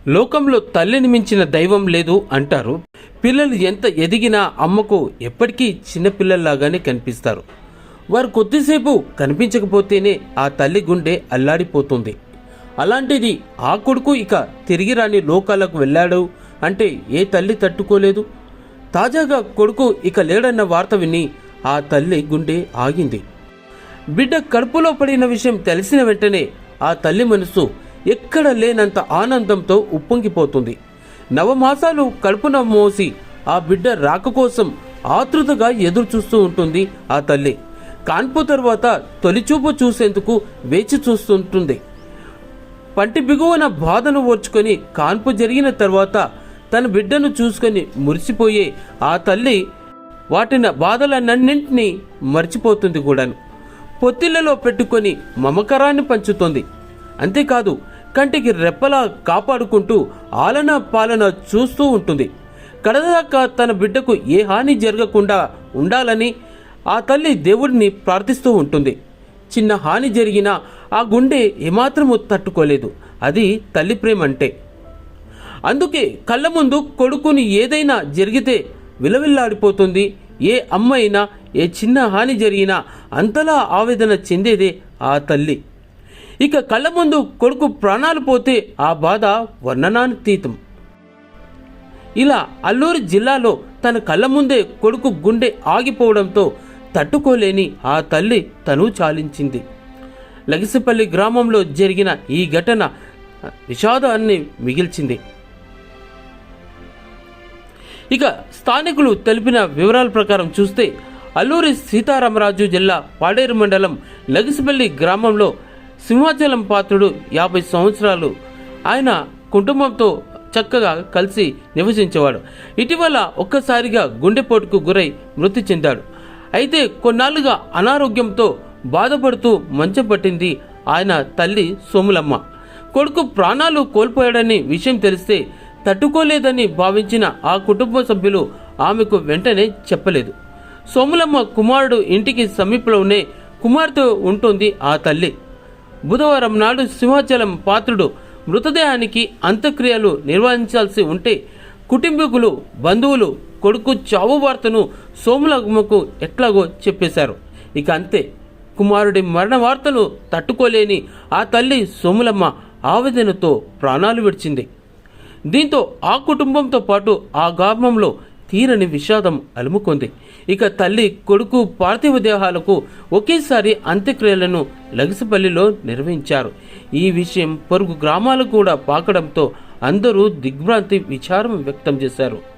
లోకంలో తల్లిని మించిన దైవం లేదు అంటారు. పిల్లలు ఎంత ఎదిగినా అమ్మకు ఎప్పటికీ చిన్నపిల్లల్లాగానే కనిపిస్తారు. వారు కొద్దిసేపు కనిపించకపోతేనే ఆ తల్లి గుండె అల్లాడిపోతుంది. అలాంటిది ఆ కొడుకు ఇక తిరిగి రాని లోకాలకు వెళ్ళాడు అంటే ఏ తల్లి తట్టుకోలేదు. తాజాగా కొడుకు ఇక లేడన్న వార్త విని ఆ తల్లి గుండె ఆగింది. బిడ్డ కడుపులో పడిన విషయం తెలిసిన వెంటనే ఆ తల్లి మనసు ఎక్కడ లేనంత ఆనందంతో ఉప్పొంగిపోతుంది. నవమాసాలు కడుపున మోసి ఆ బిడ్డ రాక కోసం ఆతృతగా ఎదురు చూస్తూ ఉంటుంది ఆ తల్లి. కాన్పు తర్వాత తొలిచూపు చూసేందుకు వేచి చూస్తుంటుంది. పంటి బిగువన బాధను ఓర్చుకొని కాన్పు జరిగిన తర్వాత తన బిడ్డను చూసుకొని మురిసిపోయే ఆ తల్లి వాటిన బాధలన్నింటినీ మర్చిపోతుంది కూడాను. పొత్తిళ్లలో పెట్టుకొని మమకారాన్ని పంచుతోంది. అంతేకాదు కంటికి రెప్పలా కాపాడుకుంటూ ఆలన పాలన చూస్తూ ఉంటుంది. కడదాకా తన బిడ్డకు ఏ హాని జరగకుండా ఉండాలని ఆ తల్లి దేవుడిని ప్రార్థిస్తూ ఉంటుంది. చిన్న హాని జరిగినా ఆ గుండె ఏమాత్రము తట్టుకోలేదు. అది తల్లి ప్రేమ అంటే. అందుకే కళ్ళ ముందు కొడుకుని ఏదైనా జరిగితే విలవిల్లాడిపోతుంది. ఏ అమ్మ అయినా ఏ చిన్న హాని జరిగినా అంతలా ఆవేదన చెందేదే ఆ తల్లి. ఇక కళ్ళ ముందు కొడుకు ప్రాణాలు పోతే ఆ బాధ వర్ణనాతీతం. ఇలా అల్లూరు జిల్లాలో తన కళ్ళ ముందే కొడుకు గుండె ఆగిపోవడంతో తట్టుకోలేని ఆ తల్లి తను చాలించింది. లగిసిపల్లి గ్రామంలో జరిగిన ఈ ఘటన విషాదాన్ని మిగిల్చింది. ఇక స్థానికులు తెలిపిన వివరాల ప్రకారం చూస్తే అల్లూరి సీతారామరాజు జిల్లా పాడేరు మండలం లగిసిపల్లి గ్రామంలో సింహాచలం పాత్రుడు 50 సంవత్సరాలు. ఆయన కుటుంబంతో చక్కగా కలిసి నివసించేవాడు. ఇటీవల ఒక్కసారిగా గుండెపోటుకు గురై మృతి చెందాడు. అయితే కొన్నాళ్లుగా అనారోగ్యంతో బాధపడుతూ మంచం పట్టింది ఆయన తల్లి సోములమ్మ. కొడుకు ప్రాణాలు కోల్పోయాడని విషయం తెలిస్తే తట్టుకోలేదని భావించిన ఆ కుటుంబ సభ్యులు ఆమెకు వెంటనే చెప్పలేదు. సోములమ్మ కుమారుడు ఇంటికి సమీపంలోనే కుమార్తె ఉంటుంది ఆ తల్లి. బుధవారం నాడు సింహాచలం పాత్రుడు మృతదేహానికి అంత్యక్రియలు నిర్వహించాల్సి ఉంటే కుటుంబీకులు బంధువులు కొడుకు చావు వార్తను సోములమ్మకు ఎట్లాగో చెప్పేశారు. ఇక అంతే, కుమారుడి మరణ వార్తను తట్టుకోలేని ఆ తల్లి సోములమ్మ ఆవేదనతో ప్రాణాలు విడిచింది. దీంతో ఆ కుటుంబంతో పాటు ఆ గ్రామంలో తీరని విషాదం అలుముకుంది. ఇక తల్లి కొడుకు పార్థివ దేహాలకు ఒకేసారి అంత్యక్రియలను లగిసిపల్లిలో నిర్వహించారు. ఈ విషయం పొరుగు గ్రామాలు కూడా పాకడంతో అందరూ దిగ్భ్రాంతి విచారం వ్యక్తం చేశారు.